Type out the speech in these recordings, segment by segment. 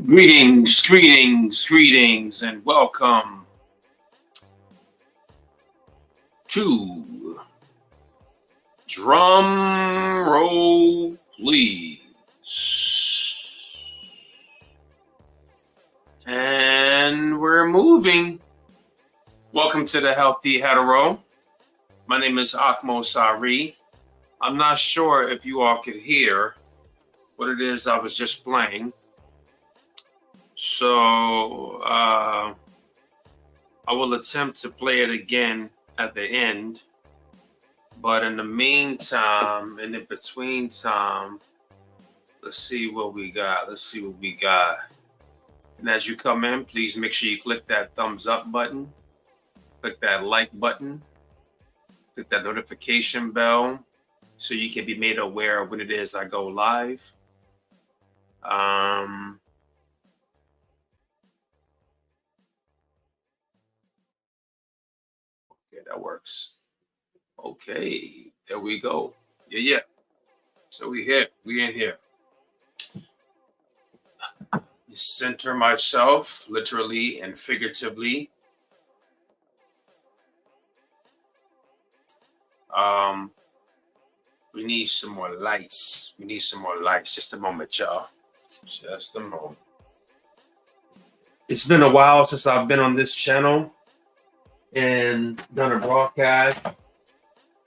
Greetings, and welcome to Drum Roll, Please. And we're moving. Welcome to the Healthy Hetero. My name is Akmo Sari. I'm not sure if you all could hear what it is I was just playing. So I will attempt to play it again at the end. But in the meantime, and in between time, let's see what we got. And as you come in, please make sure you click that thumbs up button, click that like button, click that notification bell so you can be made aware of when it is I go live. Okay, that works. Okay, there we go. Yeah. So we in here. Center myself, literally and figuratively. We need some more lights. Just a moment, y'all. Just a moment. It's been a while since I've been on this channel and done a broadcast.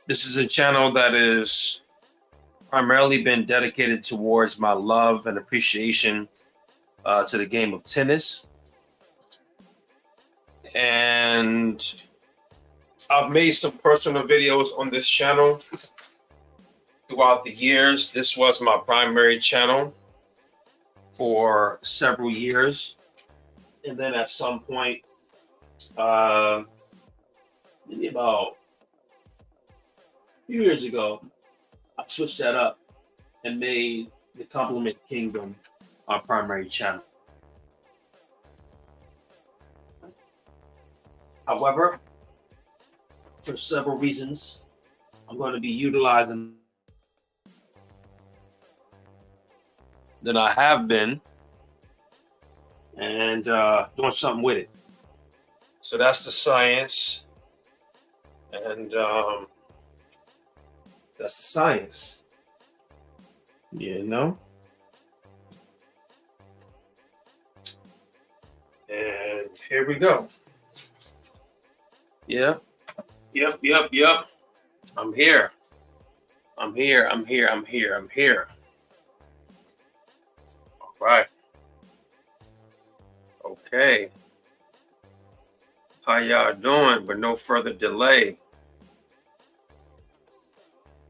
This is a channel that is primarily been dedicated towards my love and appreciation to the game of tennis. And I've made some personal videos on this channel throughout the years. This was my primary channel for several years. And then at some point, maybe about a few years ago, I switched that up and made the Compliment Kingdom our primary channel. However, for several reasons, I'm going to be utilizing than I have been and doing something with it. So that's the science. And that's the science. You know? And here we go. Yep. I'm here. All right. Okay. How y'all doing? But no further delay.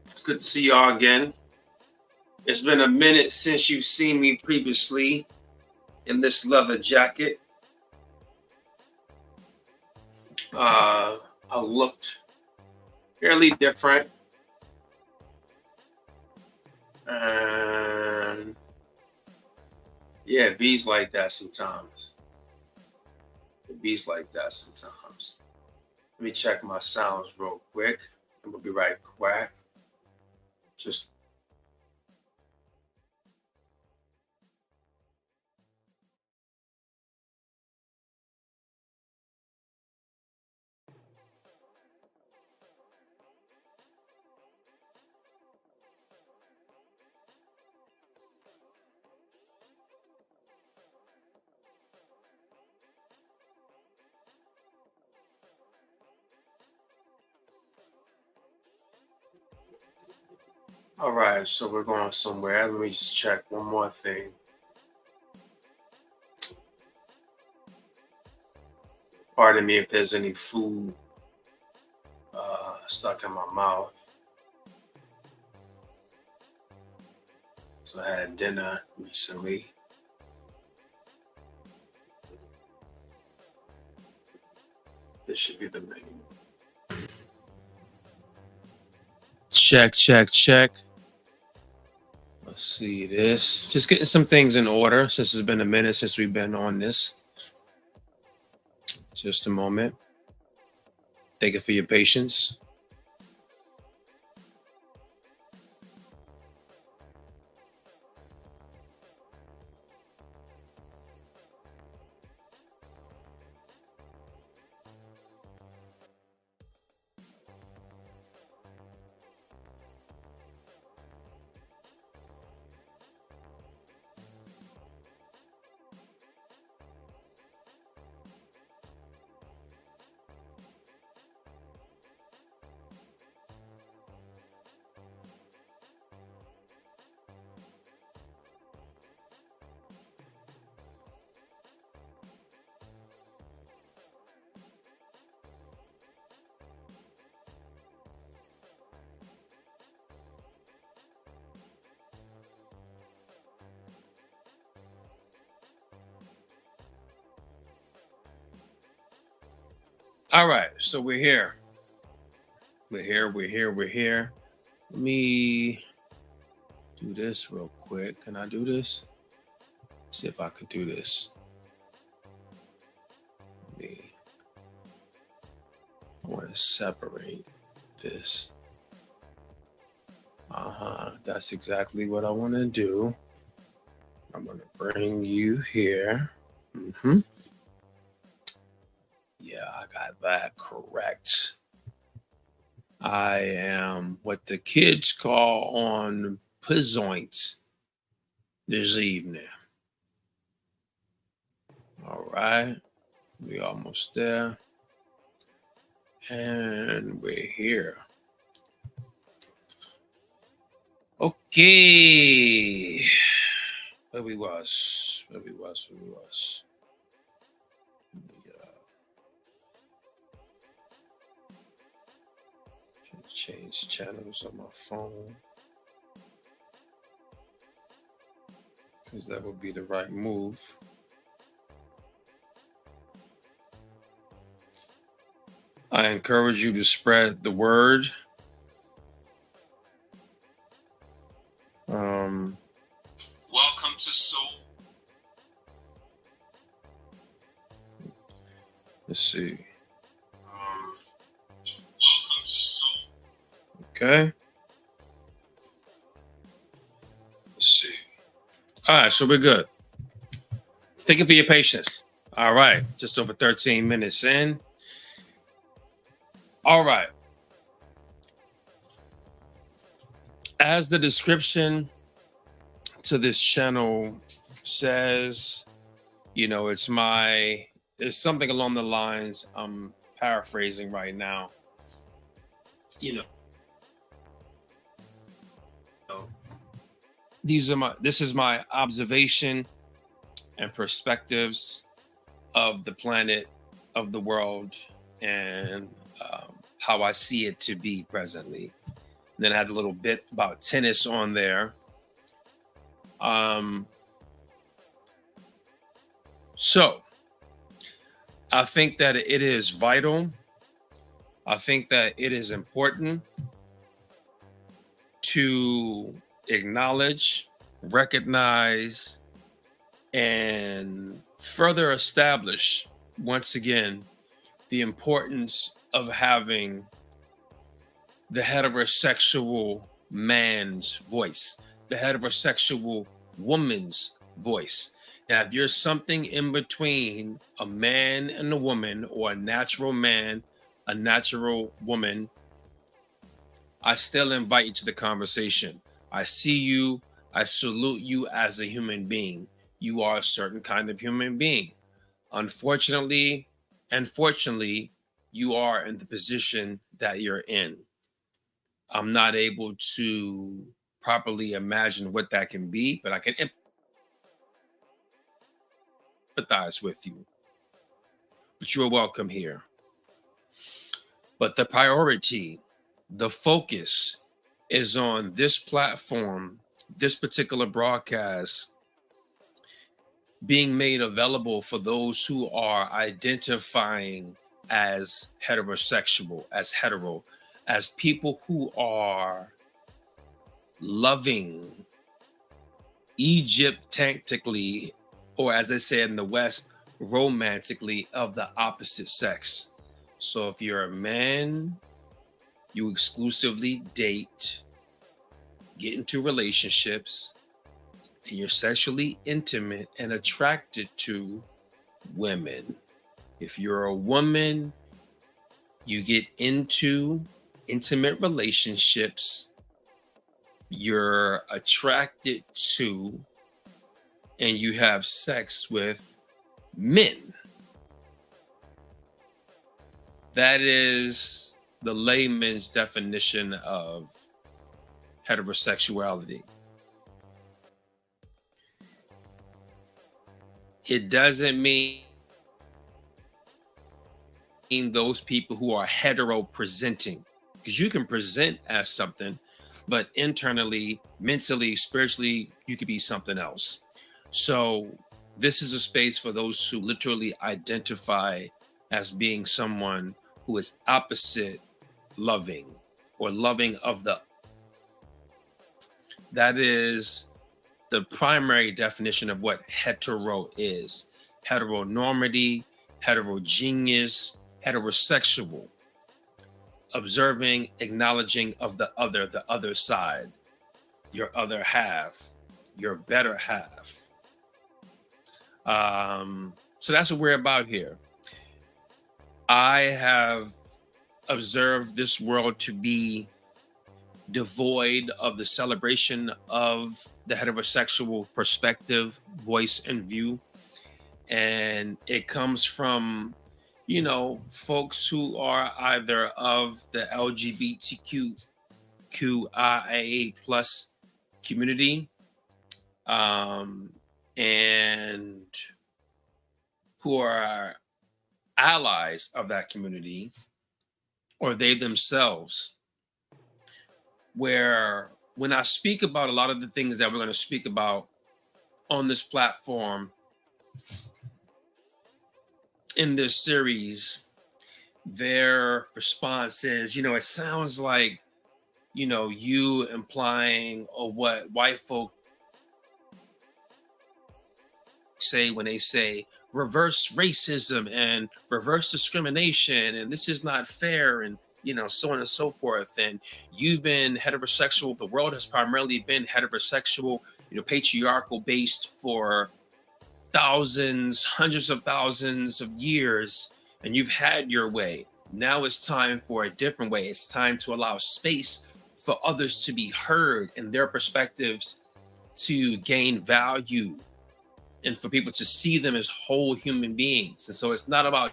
It's good to see y'all again. It's been a minute since you've seen me previously in this leather jacket. I looked fairly different. And yeah, it bees like that sometimes. Let me check my sounds real quick. I'm gonna be right back. Just all right, so we're going somewhere. Let me just check one more thing. Pardon me if there's any food stuck in my mouth. So I had dinner recently. This should be the menu. Check. Let's see this. Just getting some things in order since it's been a minute since we've been on this. Just a moment. Thank you for your patience. All right, so we're here. We're here. Let me do this real quick. Can I do this? See if I could do this. I want to separate this. That's exactly what I want to do. I'm going to bring you here. Yeah, I got that correct. I am what the kids call on Pizzoint this evening. All right, we almost there. And we're here. Okay. Where we was. Change channels on my phone, because that would be the right move. I encourage you to spread the word. Welcome to Soul. Let's see. Welcome to Soul. Okay. Let's see. All right, so we're good. Thank you for your patience. All right, just over 13 minutes in. All right. As the description to this channel says, it's something along the lines, I'm paraphrasing right now. This is my observation and perspectives of the planet, of the world, and how I see it to be presently. And then I had a little bit about tennis on there. So I think that it is vital. I think that it is important to acknowledge, recognize, and further establish, once again, the importance of having the heterosexual man's voice, the heterosexual woman's voice. Now, if you're something in between a man and a woman, or a natural man, a natural woman, I still invite you to the conversation. I see you. I salute you as a human being. You are a certain kind of human being. Unfortunately and fortunately, you are in the position that you're in. I'm not able to properly imagine what that can be, but I can empathize with you. But you are welcome here. But the priority, the focus is on this platform, this particular broadcast being made available for those who are identifying as heterosexual, as hetero, as people who are loving Egyptantically, or as I said in the West, romantically, of the opposite sex. So if you're a man, you exclusively date, get into relationships, and you're sexually intimate and attracted to women. If you're a woman, you get into intimate relationships, you're attracted to, and you have sex with men. That is the layman's definition of heterosexuality. It doesn't mean those people who are hetero presenting, because you can present as something, but internally, mentally, spiritually, you could be something else. So this is a space for those who literally identify as being someone who is opposite loving or loving of the. That is the primary definition of what hetero is. Heteronormity, heterogenius, heterosexual. Observing, acknowledging of the other side, your other half, your better half. So that's what we're about here. I have observed this world to be devoid of the celebration of the heterosexual perspective, voice, and view. And it comes from, folks who are either of the LGBTQIA plus community, and who are allies of that community, or they themselves, where when I speak about a lot of the things that we're going to speak about on this platform in this series, their response is, it sounds like, you implying or what white folk say when they say reverse racism and reverse discrimination, and this is not fair, and so on and so forth. And you've been heterosexual. The world has primarily been heterosexual, patriarchal based for thousands, hundreds of thousands of years, and you've had your way. Now it's time for a different way. It's time to allow space for others to be heard and their perspectives to gain value, and for people to see them as whole human beings. And so it's not about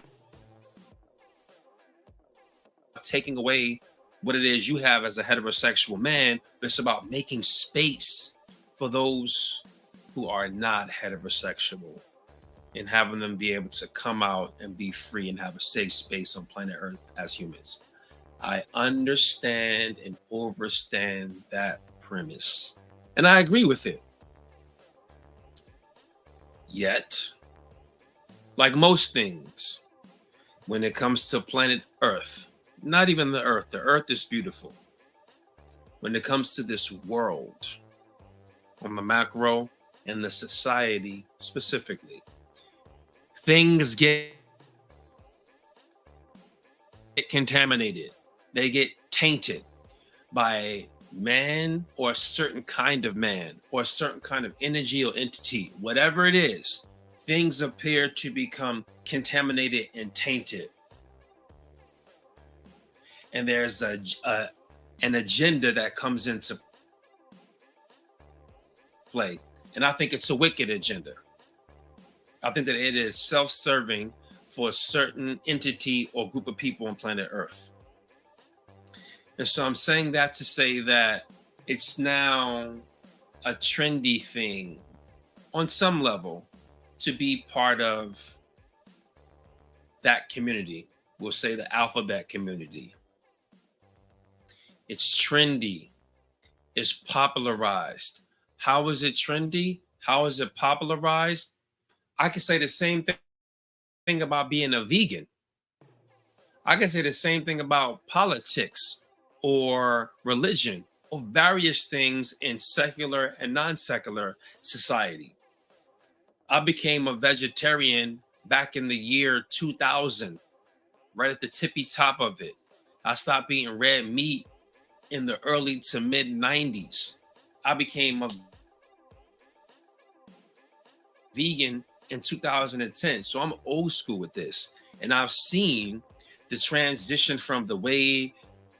taking away what it is you have as a heterosexual man, but it's about making space for those who are not heterosexual and having them be able to come out and be free and have a safe space on planet Earth as humans. I understand and overstand that premise, and I agree with it. Yet, like most things, when it comes to planet Earth, not even the Earth is beautiful. When it comes to this world, on the macro and the society specifically, things get contaminated. They get tainted by man, or a certain kind of man, or a certain kind of energy or entity, whatever it is. Things appear to become contaminated and tainted. And there's an agenda that comes into play. And I think it's a wicked agenda. I think that it is self-serving for a certain entity or group of people on planet Earth. And so I'm saying that to say that it's now a trendy thing on some level to be part of that community. We'll say the alphabet community. It's trendy. It's popularized. How is it trendy? How is it popularized? I can say the same thing about being a vegan. I can say the same thing about politics or religion or various things in secular and non-secular society. I became a vegetarian back in the year 2000, right at the tippy top of it. I stopped eating red meat in the early to mid 90s. I became a vegan in 2010. So I'm old school with this. And I've seen the transition from the way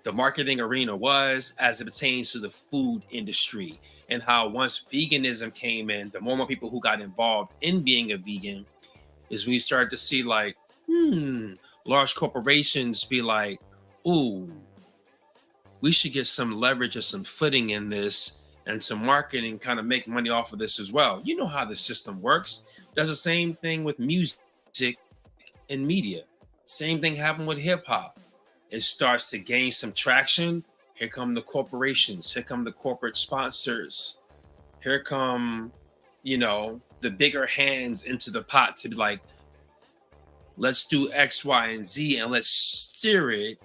the marketing arena was as it pertains to the food industry, and how once veganism came in, the more and more people who got involved in being a vegan is when you start to see like, large corporations be like, ooh, we should get some leverage or some footing in this and some marketing, kind of make money off of this as well. You know how the system works. Does the same thing with music and media. Same thing happened with hip hop. It starts to gain some traction. Here come the corporations. Here come the corporate sponsors. Here come, the bigger hands into the pot to be like, Let's do X, Y, and Z, and let's steer it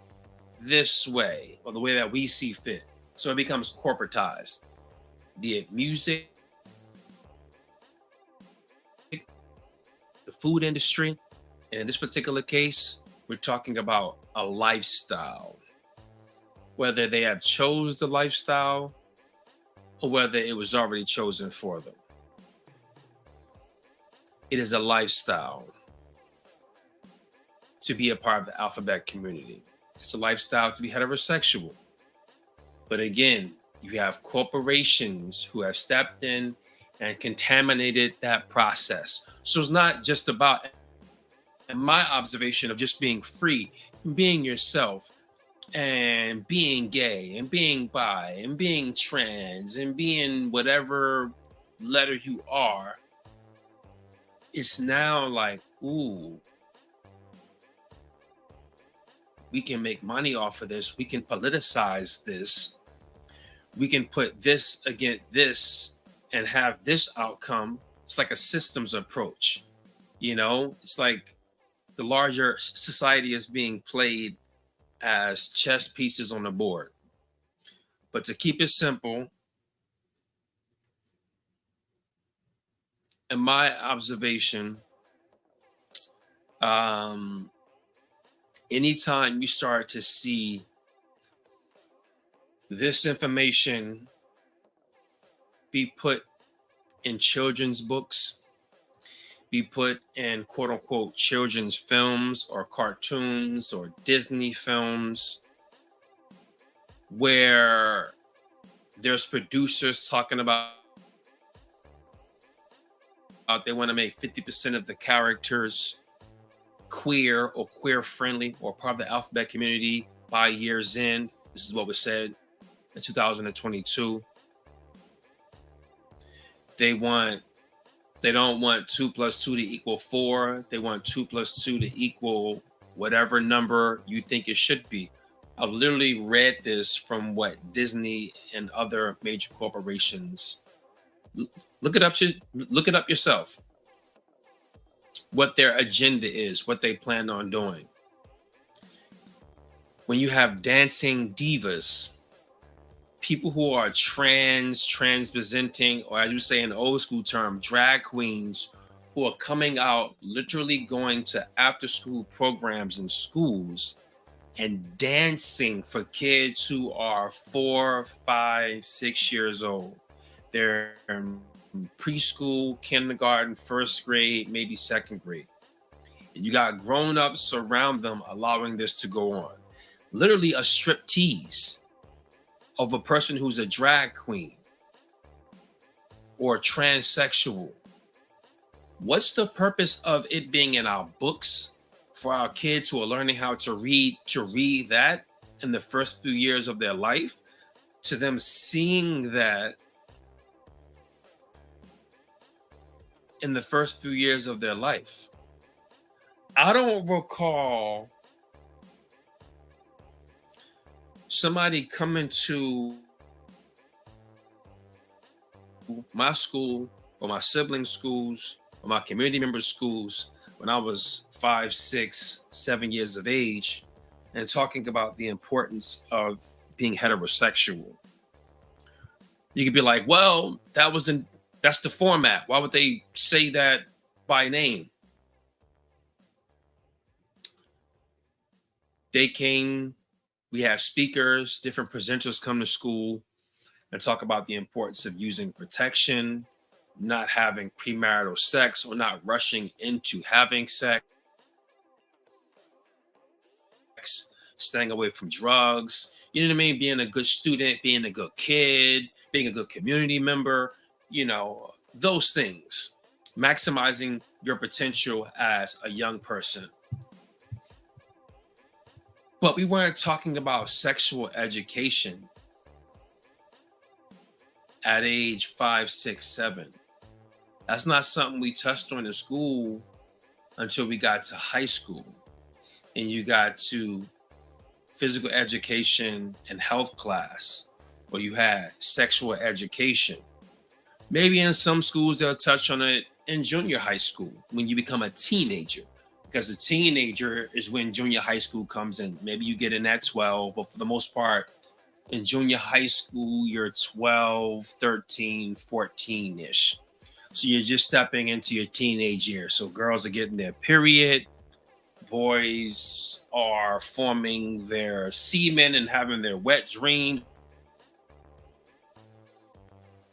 this way, or the way that we see fit. So it becomes corporatized. Be it music, the food industry. And in this particular case, we're talking about a lifestyle. Whether they have chose the lifestyle or whether it was already chosen for them. It is a lifestyle to be a part of the alphabet community. It's a lifestyle to be heterosexual. But again, you have corporations who have stepped in and contaminated that process. So it's not just about, in my observation, of just being free, being yourself, and being gay, and being bi, and being trans, and being whatever letter you are. It's now like, ooh, we can make money off of this. We can politicize this. We can put this against this and have this outcome. It's like a systems approach. It's like the larger society is being played as chess pieces on the board. But to keep it simple, in my observation, anytime you start to see this information be put in children's books, be put in quote unquote children's films or cartoons or Disney films, where there's producers talking about they want to make 50% of the characters queer or queer friendly or part of the alphabet community by year's end. This is what was said in 2022. They don't want 2 + 2 to equal 4. They want 2 + 2 to equal whatever number you think it should be. I've literally read this from what Disney and other major corporations. Look it up yourself. What their agenda is, what they plan on doing. When you have dancing divas, people who are transpresenting, or as you say in the old school term, drag queens, who are coming out, literally going to after school programs in schools and dancing for kids who are 4, 5, 6 years old. They're in preschool, kindergarten, first grade, maybe second grade. And you got grown-ups around them allowing this to go on. Literally a strip tease of a person who's a drag queen or a transsexual. What's the purpose of it being in our books for our kids who are learning how to read that in the first few years of their life, to them seeing that in the first few years of their life? I don't recall somebody coming to my school or my siblings' schools or my community members' schools when I was 5, 6, 7 years of age and talking about the importance of being heterosexual. You could be like, well, that's the format. Why would they say that by name? We have speakers, different presenters come to school and talk about the importance of using protection, not having premarital sex or not rushing into having sex, staying away from drugs, you know what I mean? Being a good student, being a good kid, being a good community member, those things, maximizing your potential as a young person. But we weren't talking about sexual education at age 5, 6, 7. That's not something we touched on in school until we got to high school. And you got to physical education and health class, or you had sexual education. Maybe in some schools they'll touch on it in junior high school when you become a teenager. because a teenager is when junior high school comes in. Maybe you get in at 12, but for the most part, in junior high school, you're 12, 13, 14-ish. So you're just stepping into your teenage years. So girls are getting their period. Boys are forming their semen and having their wet dreams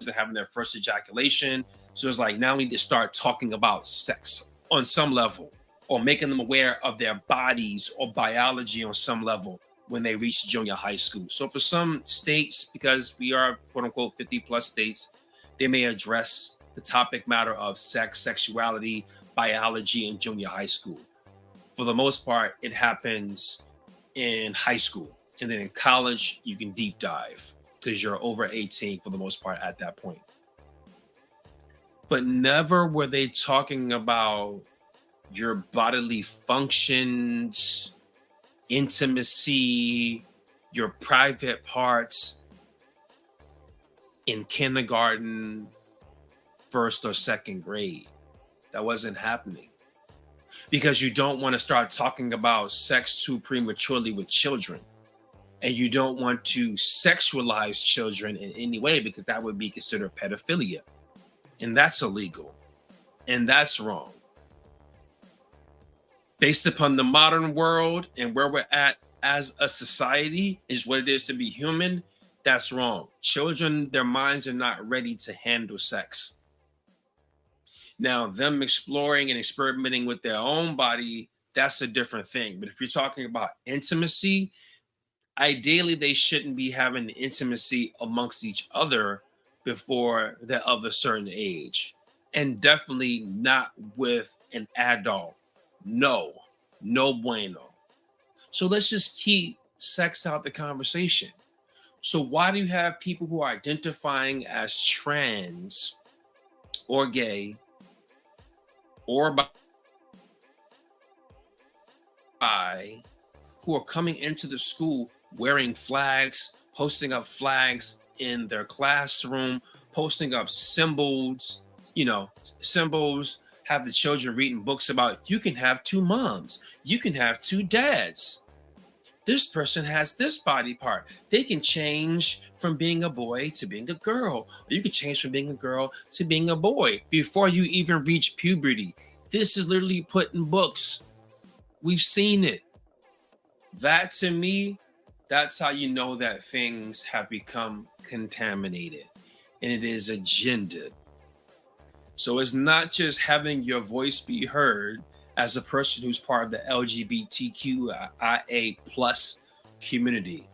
and having their first ejaculation. So it's like now we need to start talking about sex on some level, or making them aware of their bodies or biology on some level when they reach junior high school. So for some states, because we are quote unquote 50 plus states, they may address the topic matter of sex, sexuality, biology in junior high school. For the most part, it happens in high school. And then in college, you can deep dive because you're over 18 for the most part at that point. But never were they talking about your bodily functions, intimacy, your private parts in kindergarten, first or second grade. That wasn't happening because you don't want to start talking about sex too prematurely with children. And you don't want to sexualize children in any way because that would be considered pedophilia. And that's illegal. And that's wrong. Based upon the modern world and where we're at as a society is what it is to be human, that's wrong. Children, their minds are not ready to handle sex. Now, them exploring and experimenting with their own body, that's a different thing. But if you're talking about intimacy, ideally, they shouldn't be having intimacy amongst each other before they're of a certain age. And definitely not with an adult. No bueno. So let's just keep sex out the conversation. So why do you have people who are identifying as trans or gay or bi who are coming into the school wearing flags, posting up flags in their classroom, posting up symbols, symbols, have the children reading books about you can have two moms, you can have two dads. This person has this body part. They can change from being a boy to being a girl. Or you can change from being a girl to being a boy before you even reach puberty. This is literally put in books. We've seen it. That to me, that's how you know that things have become contaminated and it is agendaed. So it's not just having your voice be heard as a person who's part of the LGBTQIA plus community.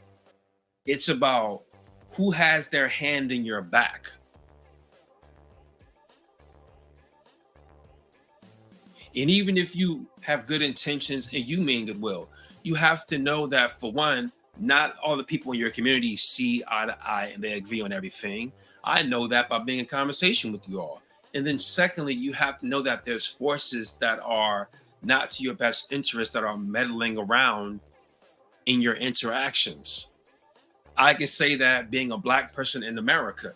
It's about who has their hand in your back. And even if you have good intentions and you mean goodwill, you have to know that, for one, not all the people in your community see eye to eye and they agree on everything. I know that by being in conversation with you all. And then secondly, you have to know that there's forces that are not to your best interest that are meddling around in your interactions. I can say that being a Black person in America,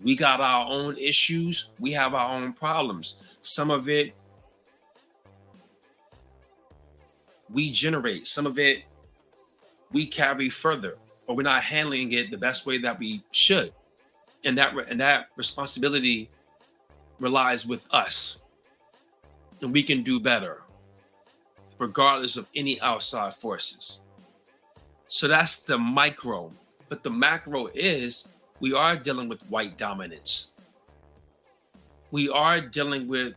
we got our own issues. We have our own problems. Some of it we generate, some of it we carry further, or we're not handling it the best way that we should. And that responsibility relies with us. And we can do better, regardless of any outside forces. So that's the micro. But the macro is we are dealing with white dominance. We are dealing with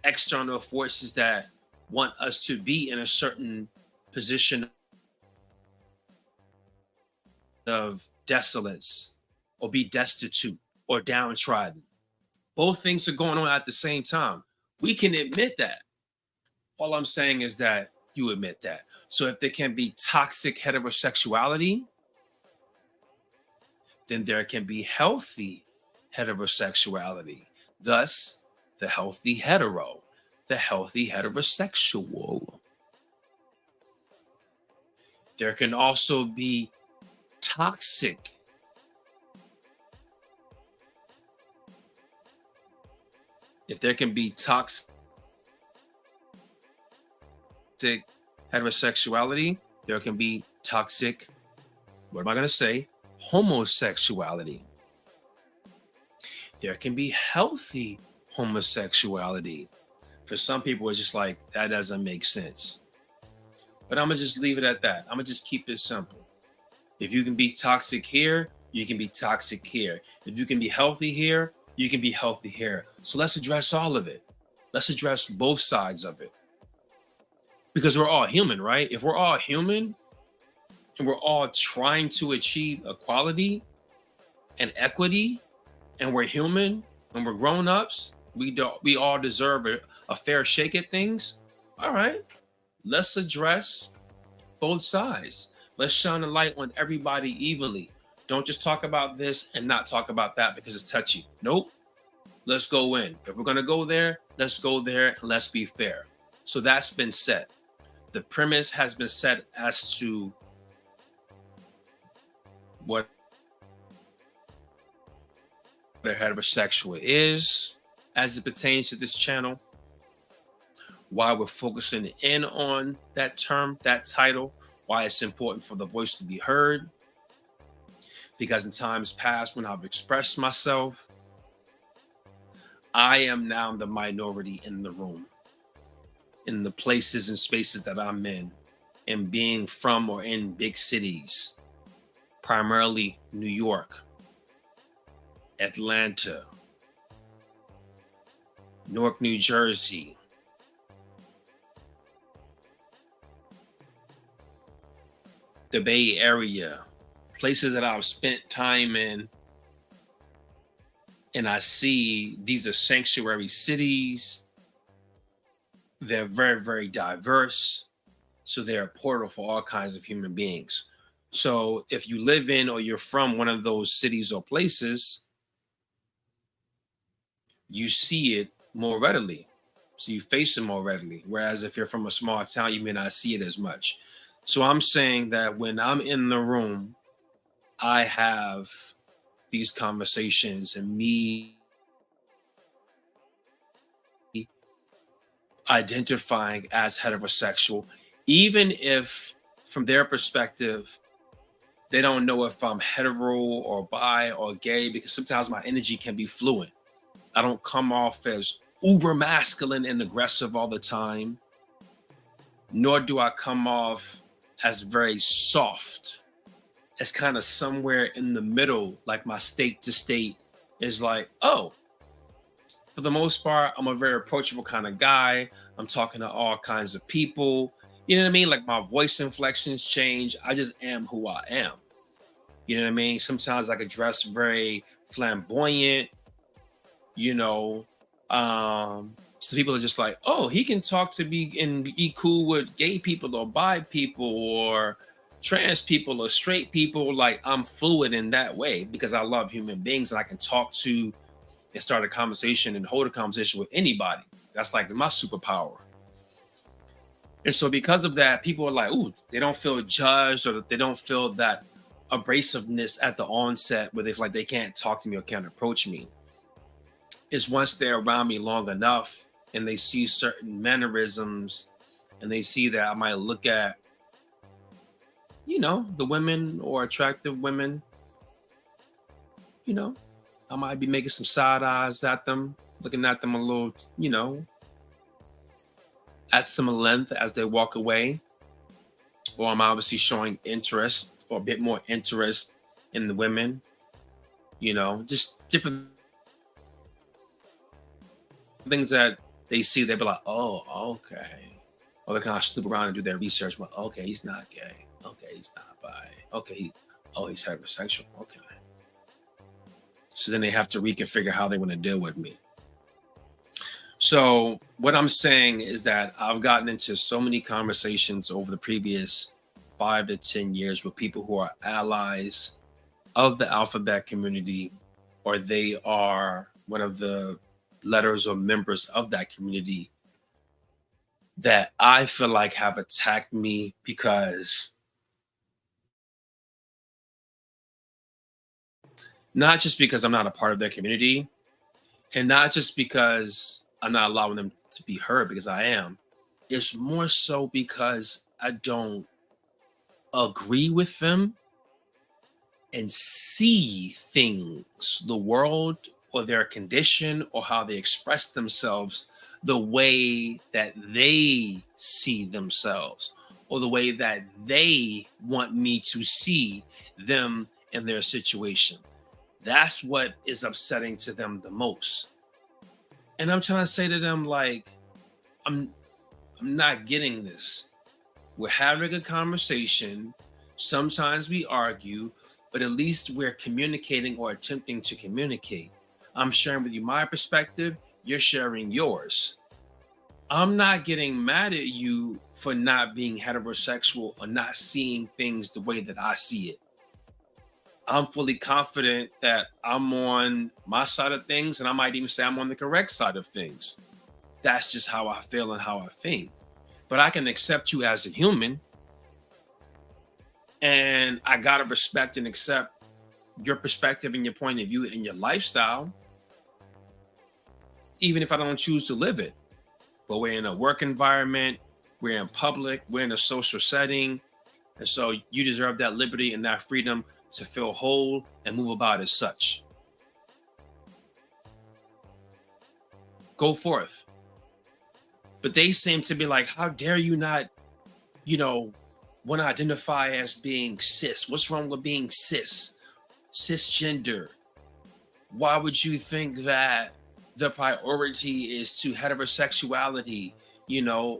external forces that want us to be in a certain position of desolence or be destitute or downtrodden. Both things are going on at the same time. We can admit that. All I'm saying is that you admit that. So if there can be toxic heterosexuality, then there can be healthy heterosexuality. Thus, the healthy hetero, the healthy heterosexual. There can also be toxic if there can be toxic heterosexuality, there can be toxic, what am I going to say? Homosexuality. There can be healthy homosexuality. For some people, it's just like, that doesn't make sense. But I'm going to just leave it at that. I'm going to just keep it simple. If you can be toxic here, you can be toxic here. If you can be healthy here, you can be healthy here. So let's address all of it. Let's address both sides of it. Because we're all human, right? If we're all human and we're all trying to achieve equality and equity, and we're human and we're grown-ups, we all deserve a fair shake at things. All right, let's address both sides. Let's shine a light on everybody evenly. Don't just talk about this and not talk about that because it's touchy. Nope. Let's go in. If we're going to go there, let's go there and let's be fair. So that's been set. The premise has been set as to what a heterosexual is as it pertains to this channel, why we're focusing in on that term, that title, why it's important for the voice to be heard. Because in times past, when I've expressed myself, I am now the minority in the room, in the places and spaces that I'm in, and being from or in big cities, primarily New York, Atlanta, Newark, New Jersey, the Bay Area, places that I've spent time in, and I see these are sanctuary cities. They're very, very diverse. So they're a portal for all kinds of human beings. So if you live in or you're from one of those cities or places, you see it more readily. So you face it more readily. Whereas if you're from a small town, you may not see it as much. So I'm saying that when I'm in the room, I have these conversations and me identifying as heterosexual, even if from their perspective, they don't know if I'm hetero or bi or gay, because sometimes my energy can be fluent. I don't come off as uber masculine and aggressive all the time, nor do I come off as very soft. It's kind of somewhere in the middle, like my state to state is like, oh, for the most part, I'm a very approachable kind of guy. I'm talking to all kinds of people. You know what I mean? Like my voice inflections change. I just am who I am. You know what I mean? Sometimes I could dress very flamboyant, you know. So people are just like, oh, he can talk to me and be cool with gay people or bi people or trans people or straight people. Like I'm fluid in that way because I love human beings and I can talk to and start a conversation and hold a conversation with anybody. That's like my superpower. And so because of that, people are like, ooh, they don't feel judged or they don't feel that abrasiveness at the onset where they feel like they can't talk to me or can't approach me. It's once they're around me long enough and they see certain mannerisms and they see that I might look at, you know, the women or attractive women, you know, I might be making some side eyes at them, looking at them a little, you know, at some length as they walk away. Or I'm obviously showing interest or a bit more interest in the women, you know, just different things that they see. They'll be like, oh, okay. Or they kind of snoop around and do their research. But okay, he's not gay. Okay, he's not bi. Okay, he's heterosexual. Okay. So then they have to reconfigure how they want to deal with me. So what I'm saying is that I've gotten into so many conversations over the previous 5 to 10 years with people who are allies of the alphabet community, or they are one of the letters or members of that community, that I feel like have attacked me because not just because I'm not a part of their community, and not just because I'm not allowing them to be heard, because I am, It's more so because I don't agree with them and see things, the world or their condition or how they express themselves the way that they see themselves or the way that they want me to see them in their situation. That's what is upsetting to them the most. And I'm trying to say to them, like, I'm I'm not getting this. We're having a conversation. Sometimes we argue, but at least we're communicating or attempting to communicate. I'm sharing with you my perspective, you're sharing yours. I'm not getting mad at you for not being heterosexual or not seeing things the way that I see it. I'm fully confident that I'm on my side of things, and I might even say I'm on the correct side of things. That's just how I feel and how I think. But I can accept you as a human, and I gotta respect and accept your perspective and your point of view and your lifestyle, even if I don't choose to live it. But we're in a work environment, we're in public, we're in a social setting, and so you deserve that liberty and that freedom to feel whole and move about as such. Go forth. But they seem to be like, how dare you not, you know, want to identify as being cis? What's wrong with being cisgender? Why would you think that the priority is to heterosexuality,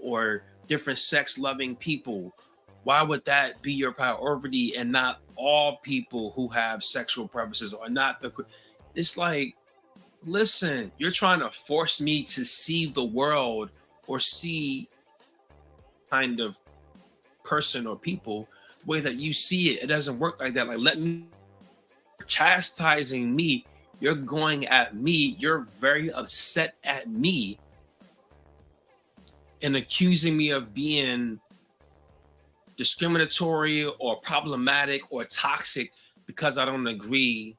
or different sex loving people? Why would that be your priority and not all people who have sexual preferences or not the? It's like, listen, you're trying to force me to see the world or see kind of person or people the way that you see it. It doesn't work like that. Like, let me chastising me. You're going at me. You're very upset at me and accusing me of being discriminatory or problematic or toxic because I don't agree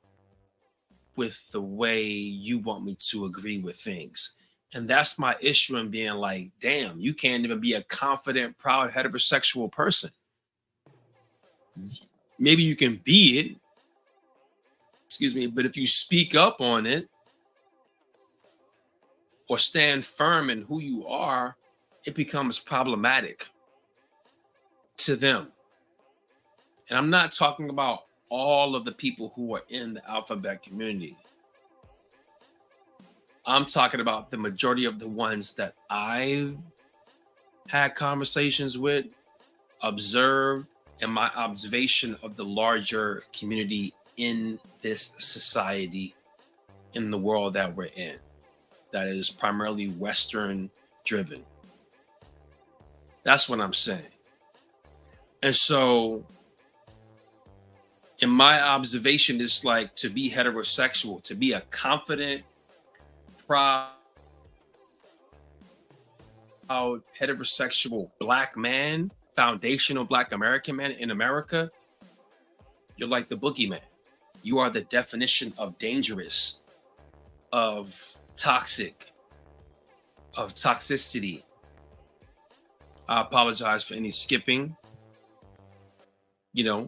with the way you want me to agree with things. And that's my issue in being like, damn, you can't even be a confident, proud, heterosexual person. Maybe you can be it, excuse me, but if you speak up on it or stand firm in who you are, it becomes problematic to them. And I'm not talking about all of the people who are in the alphabet community. I'm talking about the majority of the ones that I've had conversations with, observed, and my observation of the larger community in this society, in the world that we're in, that is primarily Western driven. That's what I'm saying. And so, in my observation, it's like, to be heterosexual, to be a confident, proud, heterosexual Black man, foundational Black American man in America, you're like the boogeyman. You are the definition of dangerous, of toxic, of toxicity. I apologize for any skipping,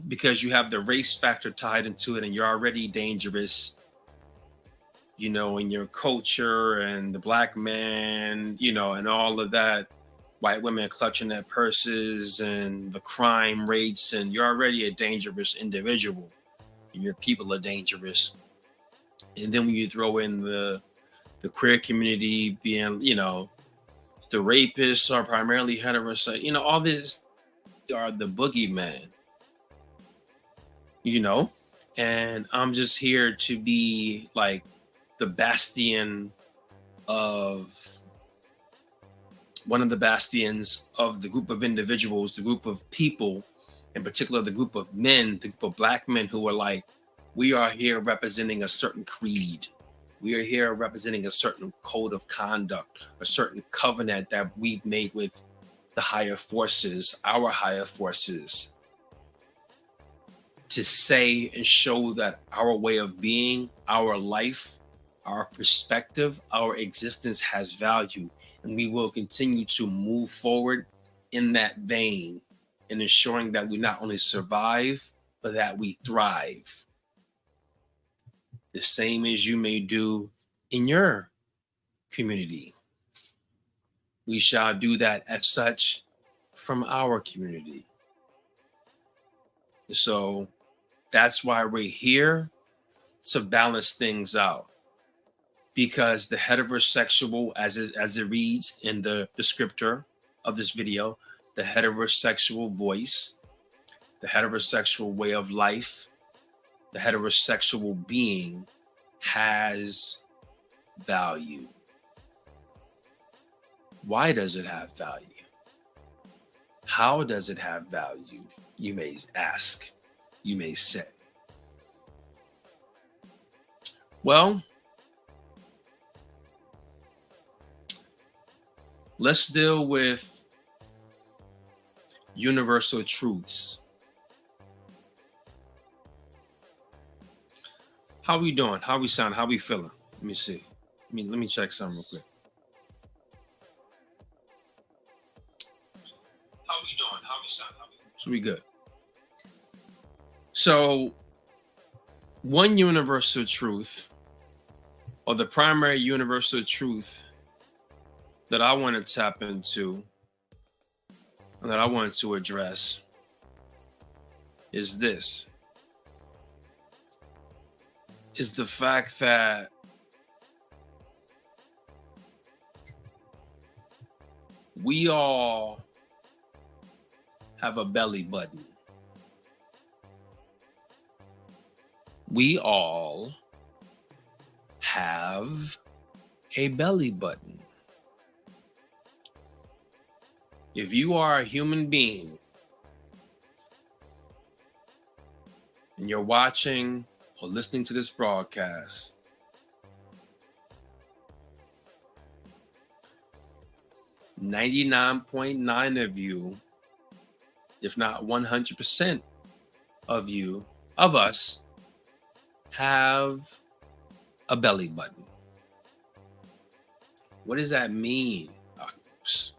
because you have the race factor tied into it and you're already dangerous, in your culture and the Black man, and all of that, white women clutching their purses and the crime rates, and you're already a dangerous individual and your people are dangerous. And then when you throw in the queer community being, the rapists are primarily heterosexual, all this are the boogeyman, and I'm just here to be like the bastion of one of the bastions of the group of individuals, the group of people, in particular, the group of men, the group of Black men who are like, we are here representing a certain creed. We are here representing a certain code of conduct, a certain covenant that we've made with the higher forces, our higher forces, to say and show that our way of being, our life, our perspective, our existence has value. And we will continue to move forward in that vein and ensuring that we not only survive, but that we thrive. The same as you may do in your community. We shall do that as such from our community. So that's why we're here, to balance things out. Because the heterosexual, as it reads in the descriptor of this video, the heterosexual voice, the heterosexual way of life, the heterosexual being has value. Why does it have value? How does it have value? You may ask, you may say. Well, let's deal with universal truths. How we doing? How we sound? How we feeling? Let me see. Let me check something real quick. How we doing? How we sound? So we good. So one universal truth, or the primary universal truth that I want to tap into and that I wanted to address is this. Is the fact that we all have a belly button. We all have a belly button. If you are a human being and you're watching or listening to this broadcast, 99.9 of you, if not 100% of us, have a belly button. What does that mean, Octopus?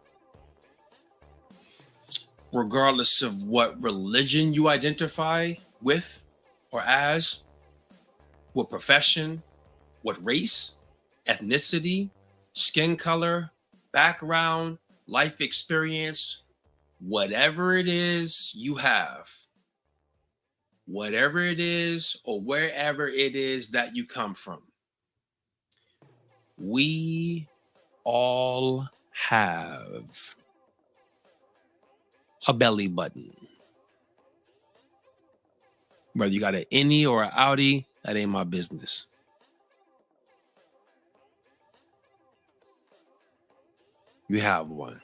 Regardless of what religion you identify with or as, what profession, what race, ethnicity, skin color, background, life experience, whatever it is you have, whatever it is or wherever it is that you come from, we all have a belly button. Whether you got an innie or an outie, that ain't my business. You have one.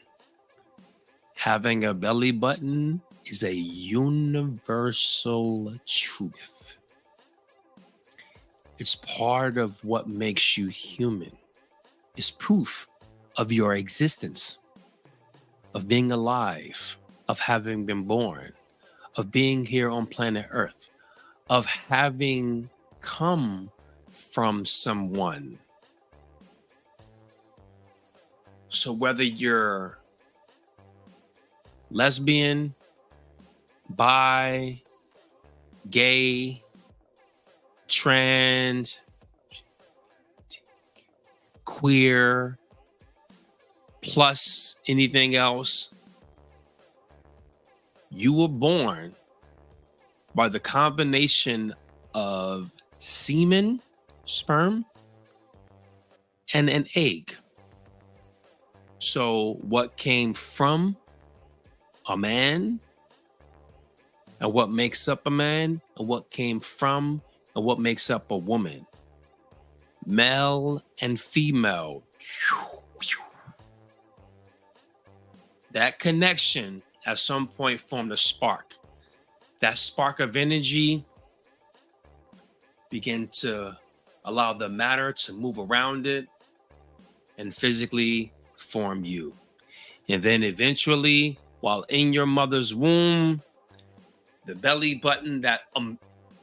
Having a belly button is a universal truth. It's part of what makes you human. It's proof of your existence, of being alive, of having been born, of being here on planet Earth, of having come from someone. So whether you're lesbian, bi, gay, trans, queer, plus anything else, you were born by the combination of semen, sperm, and an egg. So what came from a man, and what makes up a man, and what came from, and what makes up a woman. Male and female. That connection at some point formed a spark. That spark of energy began to allow the matter to move around it and physically form you. And then eventually, while in your mother's womb, the belly button, that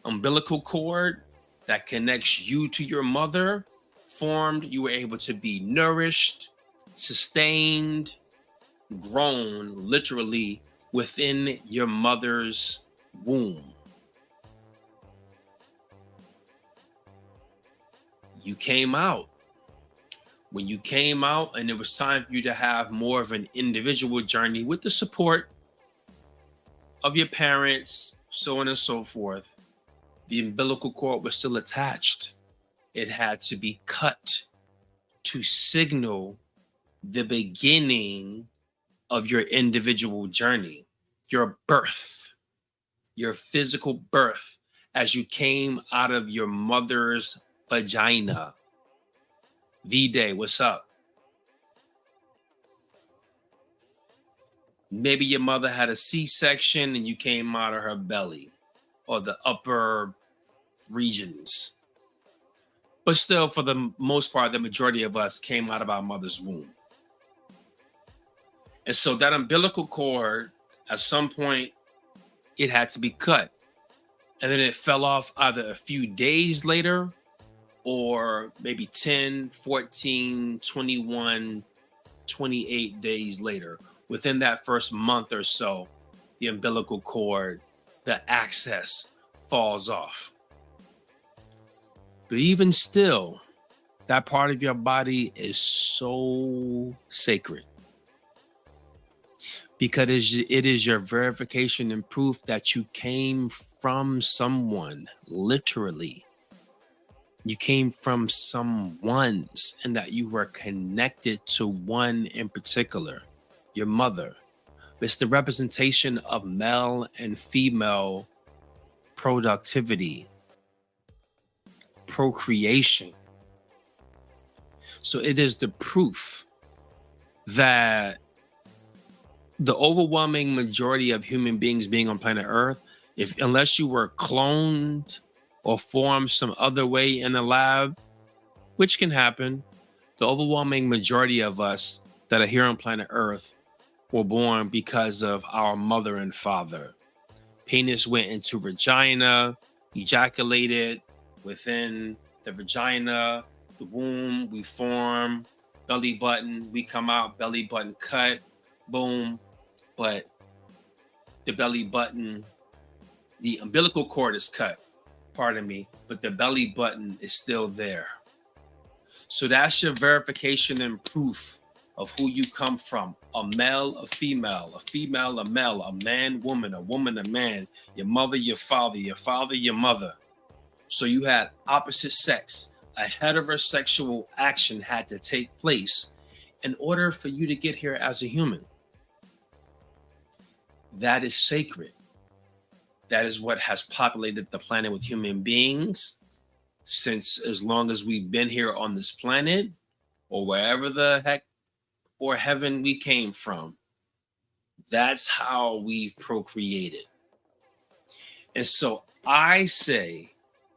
umbilical cord that connects you to your mother, formed. You were able to be nourished, sustained, grown literally within your mother's womb. You came out. When you came out and it was time for you to have more of an individual journey with the support of your parents, so on and so forth, the umbilical cord was still attached. It had to be cut to signal the beginning of your individual journey, your birth, your physical birth as you came out of your mother's vagina. V-Day, what's up? Maybe your mother had a C-section and you came out of her belly or the upper regions. But still, for the most part, the majority of us came out of our mother's womb. And so that umbilical cord, at some point, it had to be cut. And then it fell off either a few days later or maybe 10, 14, 21, 28 days later. Within that first month or so, the umbilical cord, the access falls off. But even still, that part of your body is so sacred because it is your verification and proof that you came from someone, literally. You came from someone's and that you were connected to one in particular, your mother. It's the representation of male and female productivity, procreation. So it is the proof that the overwhelming majority of human beings being on planet Earth, unless you were cloned or formed some other way in the lab, which can happen, the overwhelming majority of us that are here on planet Earth were born because of our mother and father. Penis went into vagina, ejaculated within the vagina, the womb, we form, belly button, we come out, belly button cut, boom. But the belly button, the umbilical cord is cut, pardon me, but the belly button is still there. So that's your verification and proof of who you come from. A male, a female, a male, a man, woman, a woman, a man, your mother, your father, your mother. So you had opposite sex. A heterosexual action had to take place in order for you to get here as a human. That is sacred. That is what has populated the planet with human beings since as long as we've been here on this planet or wherever the heck or heaven we came from. That's how we've procreated. And so I say,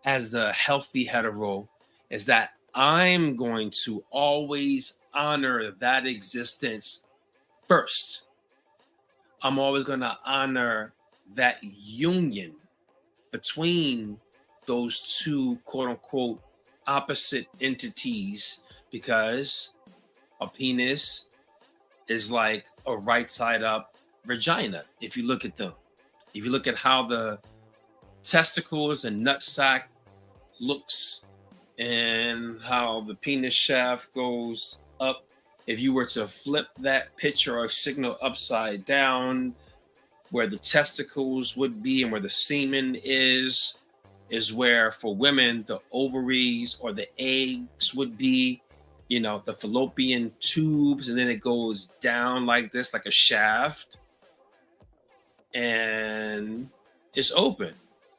as the healthy hetero, is that I'm going to always honor that existence first. I'm always going to honor that union between those two quote unquote opposite entities, because a penis is like a right side up vagina. If you look at them, if you look at how the testicles and nutsack looks and how the penis shaft goes up, if you were to flip that picture or signal upside down, where the testicles would be and where the semen is where for women the ovaries or the eggs would be, you know, the fallopian tubes, and then it goes down like this, like a shaft, and it's open.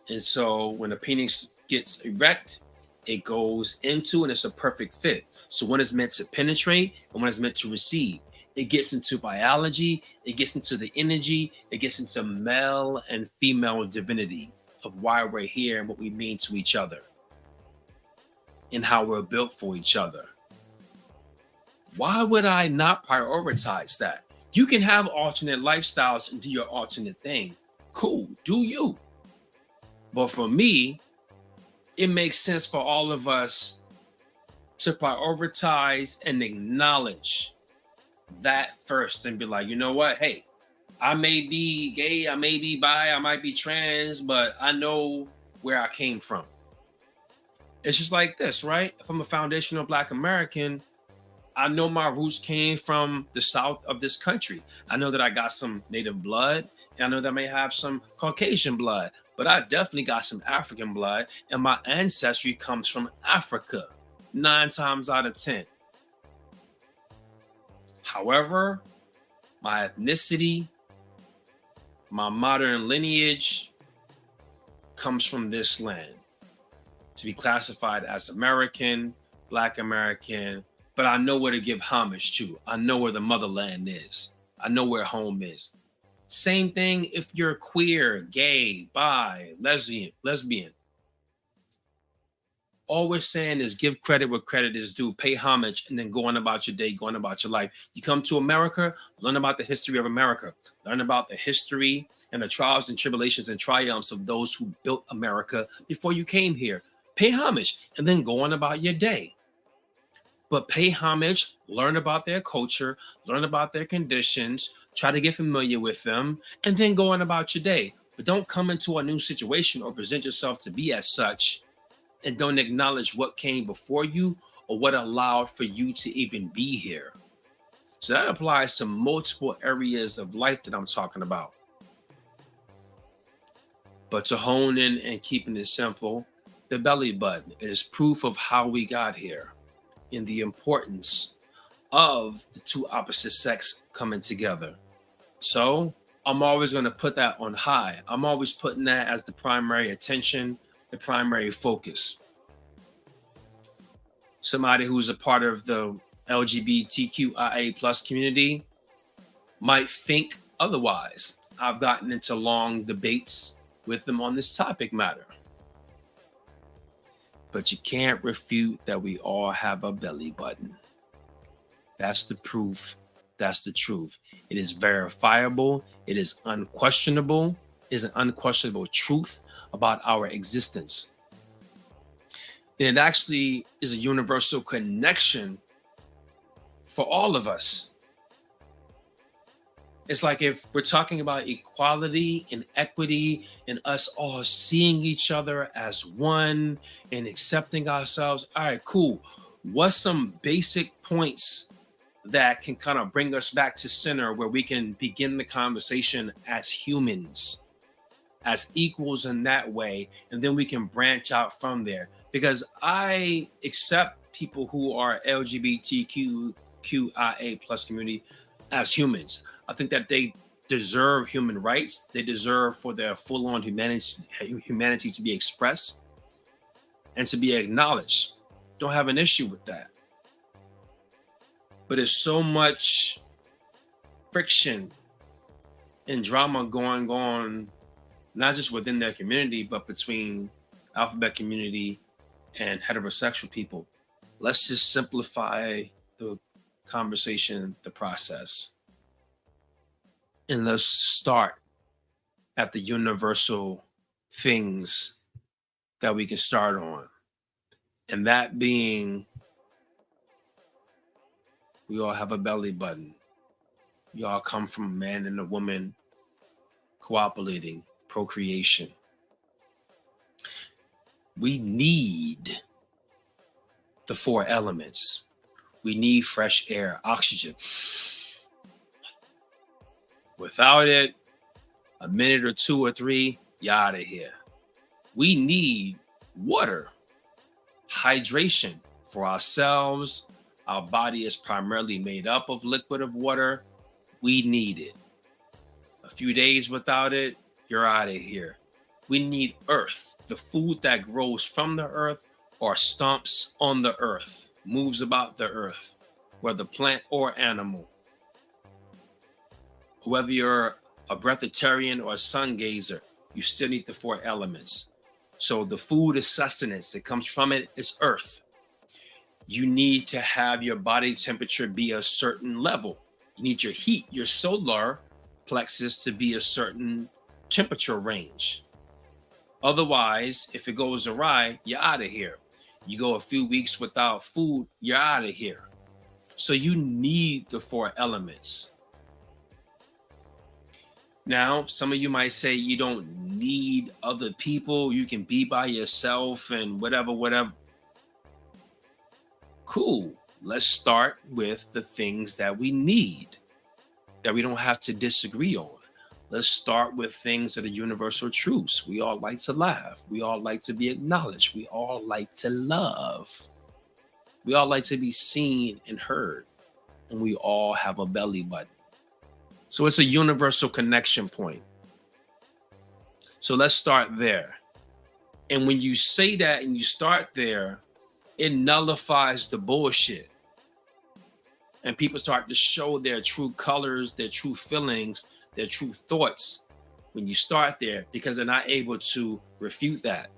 And so when the penis gets erect, it goes into, and it's a perfect fit. So one is meant to penetrate and one is meant to receive. It gets into biology, it gets into the energy, it gets into male and female divinity of why we're here and what we mean to each other and how we're built for each other. Why would I not prioritize that? You can have alternate lifestyles and do your alternate thing. Cool, do you. But for me, it makes sense for all of us to prioritize and acknowledge that first and be like, you know what? Hey, I may be gay, I may be bi, I might be trans, but I know where I came from. It's just like this, right? If I'm a foundational Black American, I know my roots came from the south of this country. I know that I got some native blood, and I know that I may have some Caucasian blood, but I definitely got some African blood, and my ancestry comes from Africa, 9 times out of 10. However, my ethnicity, my modern lineage comes from this land to be classified as American, Black American, but I know where to give homage to. I know where the motherland is. I know where home is. Same thing if you're queer, gay, bi, lesbian. All we're saying is give credit where credit is due, pay homage, and then go on about your day, go on about your life. You come to America, learn about the history of America, learn about the history and the trials and tribulations and triumphs of those who built America before you came here. Pay homage, and then go on about your day. But pay homage, learn about their culture, learn about their conditions, try to get familiar with them, and then go on about your day. But don't come into a new situation or present yourself to be as such and don't acknowledge what came before you or what allowed for you to even be here. So that applies to multiple areas of life that I'm talking about. But to hone in and keeping it simple, the belly button is proof of how we got here and the importance of the two opposite sex coming together. So I'm always going to put that on high. I'm always putting that as the primary attention, the primary focus. Somebody who's a part of the LGBTQIA plus community might think otherwise. I've gotten into long debates with them on this topic matter. But you can't refute that we all have a belly button. That's the proof. That's the truth. It is verifiable. It is unquestionable. It is an unquestionable truth about our existence. And it actually is a universal connection for all of us. It's like if we're talking about equality and equity and us all seeing each other as one and accepting ourselves. All right, cool. What's some basic points that can kind of bring us back to center where we can begin the conversation as humans, as equals in that way, and then we can branch out from there? Because I accept people who are LGBTQIA plus community as humans. I think that they deserve human rights. They deserve for their full-on humanity to be expressed and to be acknowledged. Don't have an issue with that. But there's so much friction and drama going on, not just within their community, but between alphabet community and heterosexual people. Let's just simplify the conversation, the process. And let's start at the universal things that we can start on. And that being, we all have a belly button. We all come from a man and a woman coopulating, procreation. We need the 4 elements. We need fresh air, oxygen. Without it, a minute or 2 or 3, you're out of here. We need water, hydration for ourselves. Our body is primarily made up of liquid of water. We need it. A few days without it, you're out of here. We need earth, the food that grows from the earth or stomps on the earth, moves about the earth, whether plant or animal. Whether you're a breatharian or a sun gazer, you still need the 4 elements. So the food is sustenance. It comes from it. It's earth. You need to have your body temperature be a certain level. You need your heat, your solar plexus to be a certain temperature range. Otherwise, if it goes awry, you're out of here. You go a few weeks without food, you're out of here. So you need the 4 elements. Now, some of you might say you don't need other people. You can be by yourself and whatever. Cool. Let's start with the things that we need, that we don't have to disagree on. Let's start with things that are universal truths. We all like to laugh. We all like to be acknowledged. We all like to love. We all like to be seen and heard. And we all have a belly button. So it's a universal connection point. So let's start there. And when you say that and you start there, it nullifies the bullshit. And people start to show their true colors, their true feelings, their true thoughts when you start there, because they're not able to refute that.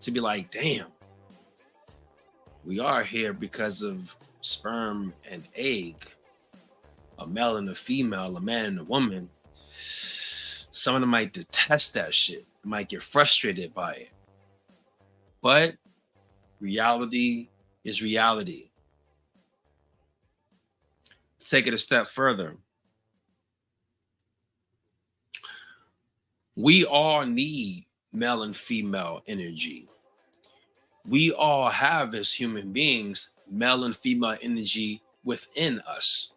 To be like, damn, we are here because of sperm and egg, a male and a female, a man and a woman. Some of them might detest that shit, might get frustrated by it. But reality is reality. Take it a step further. We all need male and female energy. We all have, as human beings, male and female energy within us.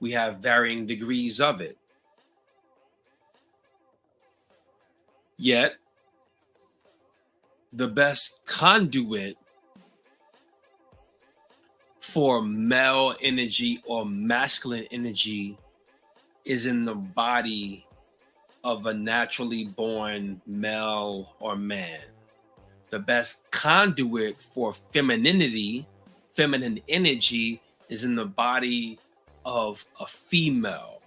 We have varying degrees of it. Yet, the best conduit for male energy or masculine energy is in the body of a naturally born male or man. The best conduit for femininity, feminine energy, is in the body of a female,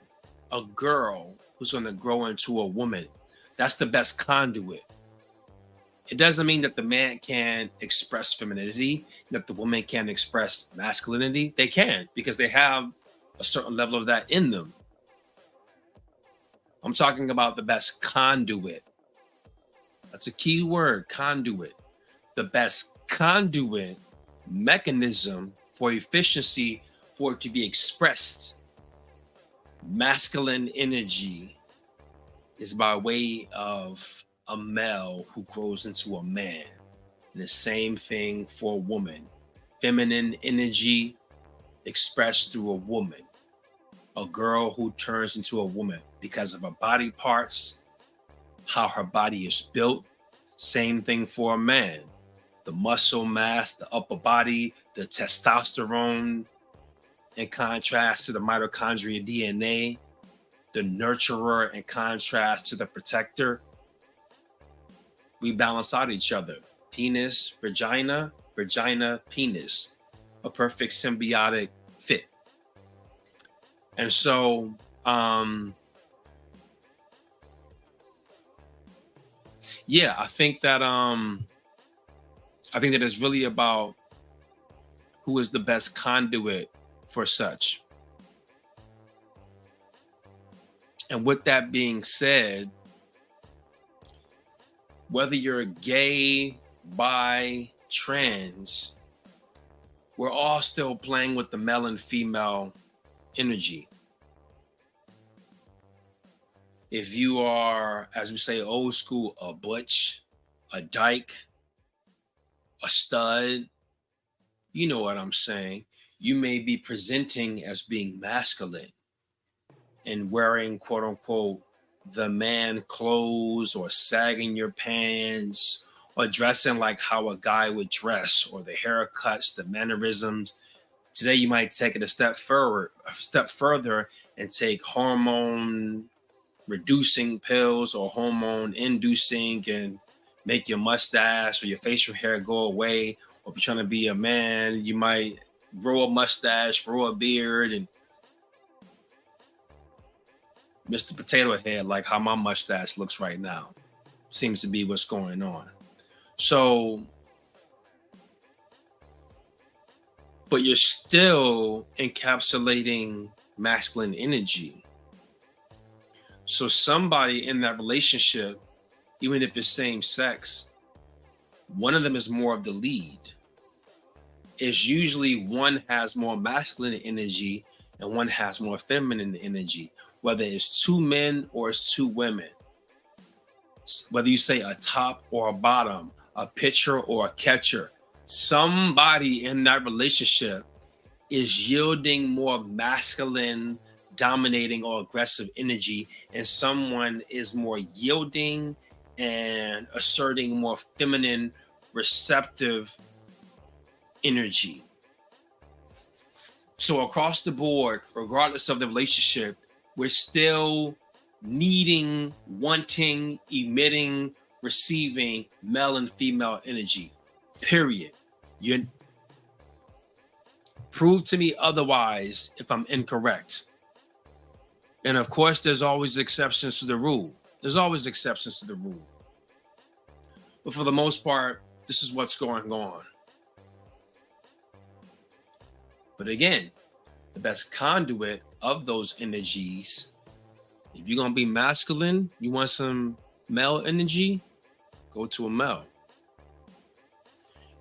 a girl who's going to grow into a woman. That's the best conduit. It doesn't mean that the man can express femininity, that the woman can express masculinity. They can, because they have a certain level of that in them. I'm talking about the best conduit. That's a key word, conduit. The best conduit mechanism for efficiency for it to be expressed. Masculine energy is by way of a male who grows into a man. And the same thing for a woman. Feminine energy expressed through a woman. A girl who turns into a woman because of her body parts, how her body is built. Same thing for a man. The muscle mass, the upper body, the testosterone, in contrast to the mitochondria DNA, the nurturer in contrast to the protector. We balance out each other. Penis, vagina, vagina, penis. A perfect symbiotic fit. And so, yeah, I think that it's really about who is the best conduit for such. And with that being said, whether you're gay, bi, trans, we're all still playing with the male and female energy. If you are, as we say, old school, a butch, a dyke, a stud, you know what I'm saying. You may be presenting as being masculine and wearing, quote unquote, the man clothes, or sagging your pants, or dressing like how a guy would dress, or the haircuts, the mannerisms. Today, you might take it a step further and take hormone reducing pills or hormone inducing and make your mustache or your facial hair go away. Or if you're trying to be a man, you might grow a mustache, grow a beard, and Mr. Potato Head, like how my mustache looks right now. Seems to be what's going on. So, but you're still encapsulating masculine energy. So somebody in that relationship, even if it's same sex, one of them is more of the lead. is usually one has more masculine energy and one has more feminine energy, whether it's two men or it's two women. Whether you say a top or a bottom, a pitcher or a catcher, somebody in that relationship is yielding more masculine, dominating, or aggressive energy, and someone is more yielding and asserting more feminine, receptive energy. So across the board, regardless of the relationship, we're still needing, wanting, emitting, receiving male and female energy. Period. You prove to me otherwise if I'm incorrect. And of course, there's always exceptions to the rule. There's always exceptions to the rule. But for the most part, this is what's going on. But again, the best conduit of those energies, if you're going to be masculine, you want some male energy, go to a male.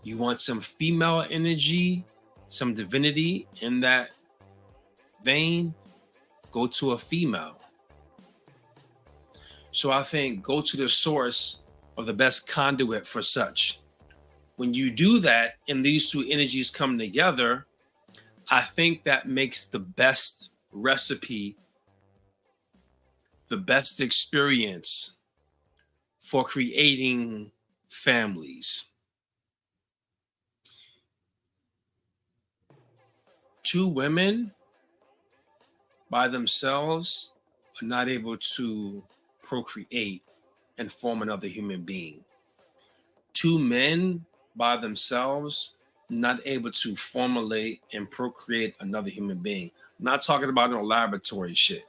You want some female energy, some divinity in that vein, go to a female. So I think go to the source of the best conduit for such. When you do that and these two energies come together, I think that makes the best recipe, the best experience for creating families. Two women by themselves are not able to procreate and form another human being. Two men by themselves not able to formulate and procreate another human being. I'm not talking about no laboratory shit.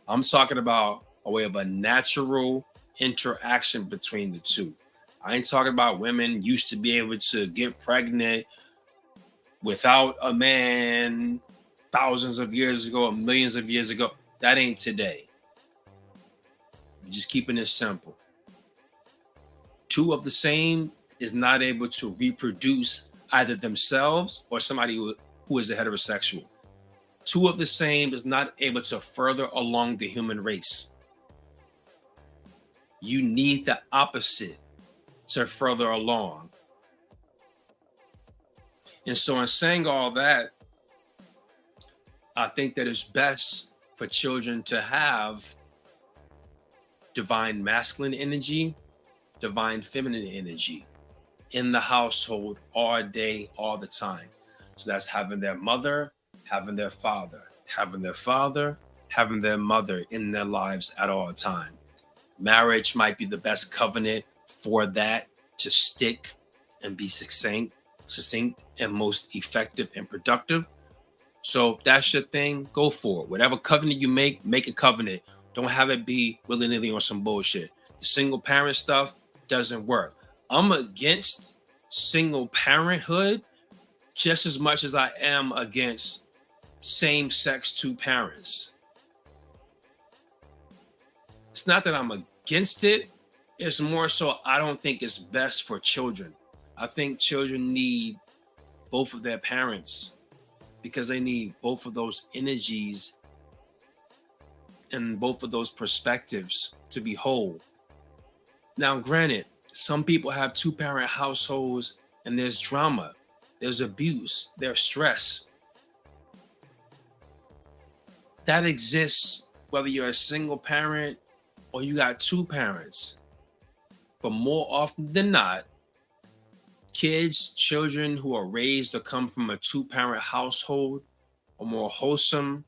I'm talking about a way of a natural interaction between the two. I ain't talking about women used to be able to get pregnant without a man thousands of years ago or millions of years ago. That ain't today. I'm just keeping it simple. Two of the same is not able to reproduce either themselves or somebody who is a heterosexual. Two of the same is not able to further along the human race. You need the opposite to further along. And so in saying all that, I think that it's best for children to have divine masculine energy, divine feminine energy in the household all day, all the time. So that's having their mother, having their father, having their father, having their mother in their lives at all time. Marriage might be the best covenant for that to stick and be succinct and most effective and productive. So if that's your thing, go for it. Whatever covenant you make a covenant. Don't have it be willy-nilly on some bullshit. The single parent stuff doesn't work. I'm against single parenthood just as much as I am against same-sex two parents. It's not that I'm against it. It's more so I don't think it's best for children. I think children need both of their parents because they need both of those energies and both of those perspectives to be whole. Now, granted, some people have two-parent households and there's drama, there's abuse, there's stress. That exists whether you're a single parent or you got two parents. But more often than not, children who are raised or come from a two-parent household are more wholesome,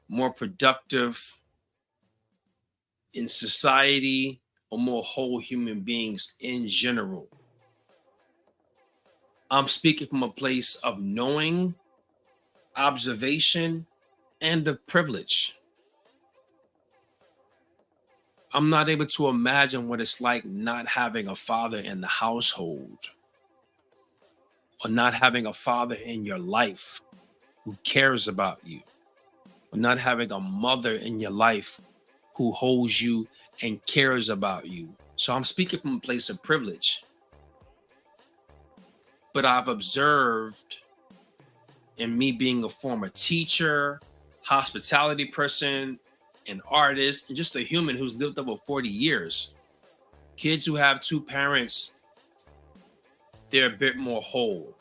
more productive in society, or more whole human beings in general. I'm speaking from a place of knowing, observation, and of privilege. I'm not able to imagine what it's like not having a father in the household or not having a father in your life who cares about you, or not having a mother in your life who holds you and cares about you. So I'm speaking from a place of privilege. But I've observed, in me being a former teacher, hospitality person, an artist, and just a human who's lived over 40 years, kids who have two parents, they're a bit more whole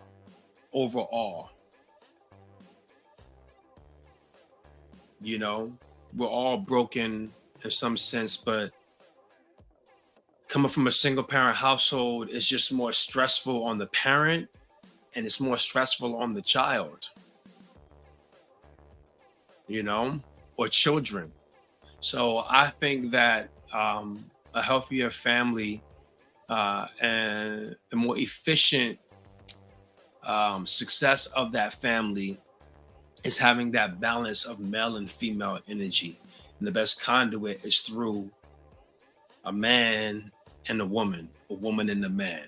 overall. You know, we're all broken in some sense, but coming from a single parent household is just more stressful on the parent, and it's more stressful on the child, you know, or children. So I think that a healthier family and the more efficient success of that family is having that balance of male and female energy. And the best conduit is through a man and a woman and a man.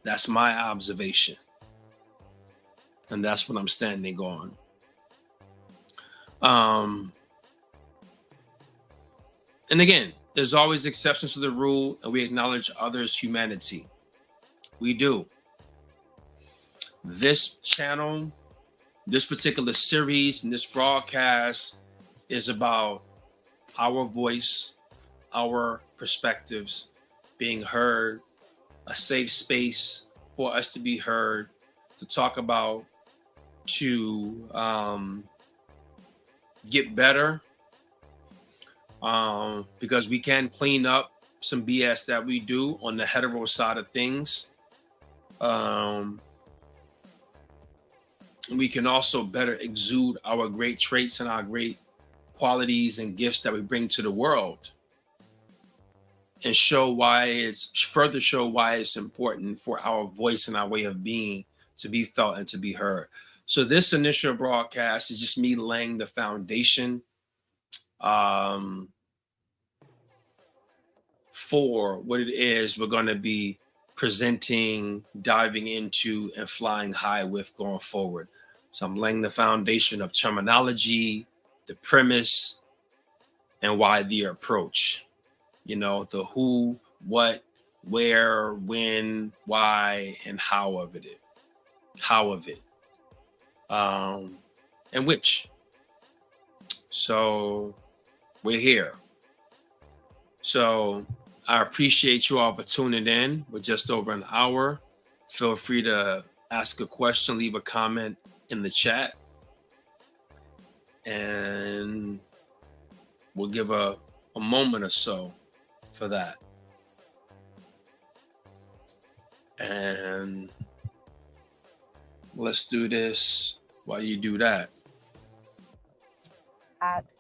That's my observation. And that's what I'm standing on. And again, there's always exceptions to the rule, and we acknowledge others' humanity. We do. This channel, this particular series, and this broadcast is about our voice, our perspectives being heard, a safe space for us to be heard, to talk about, to get better, because we can clean up some BS that we do on the hetero side of things. We can also better exude our great traits and our great qualities and gifts that we bring to the world, and show why it's important for our voice and our way of being to be felt and to be heard. So this initial broadcast is just me laying the foundation for what it is we're going to be presenting, diving into, and flying high with going forward. So I'm laying the foundation of terminology, the premise, and why the approach. You know, the who, what, where, when, why, and how of it. And which. So we're here. So I appreciate you all for tuning in. We're just over an hour. Feel free to ask a question, leave a comment in the chat, and we'll give a moment or so for that. And let's do this while you do that.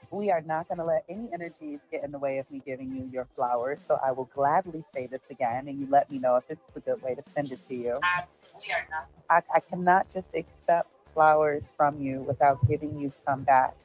We are not going to let any energies get in the way of me giving you your flowers. So I will gladly say this again, and you let me know if this is a good way to send it to you. I cannot just accept flowers from you without giving you some back.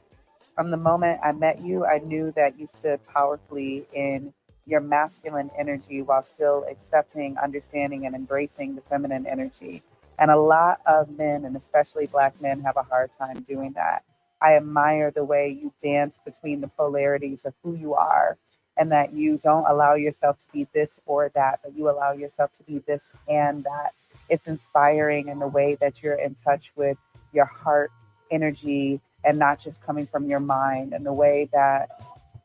From the moment I met you, I knew that you stood powerfully in your masculine energy while still accepting, understanding, and embracing the feminine energy. And a lot of men, and especially Black men, have a hard time doing that. I admire the way you dance between the polarities of who you are, and that you don't allow yourself to be this or that, but you allow yourself to be this and that. It's inspiring in the way that you're in touch with your heart energy and not just coming from your mind, and the way that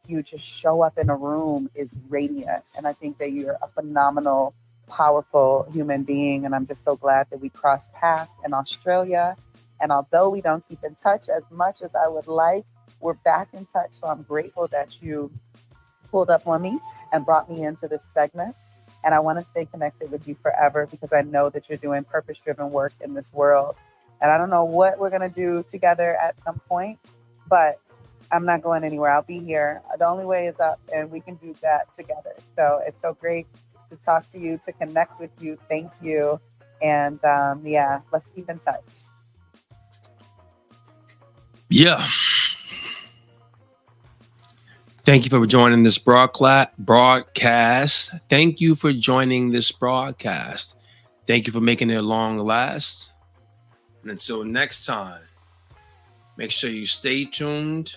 you just show up in a room is radiant. And I think that you're a phenomenal, powerful human being. And I'm just so glad that we crossed paths in Australia. And although we don't keep in touch as much as I would like, we're back in touch. So I'm grateful that you pulled up on me and brought me into this segment. And I want to stay connected with you forever, because I know that you're doing purpose-driven work in this world. And I don't know what we're going to do together at some point, but I'm not going anywhere. I'll be here. The only way is up, and we can do that together. So it's so great to talk to you, to connect with you. Thank you. And yeah, let's keep in touch. Yeah. Thank you for joining this broadcast. Thank you for joining this broadcast. Thank you for making it long last. And until next time, make sure you stay tuned.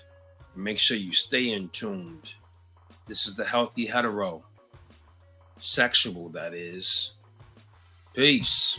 Make sure you stay in tuned. This is the Healthy Hetero. Sexual, that is. Peace.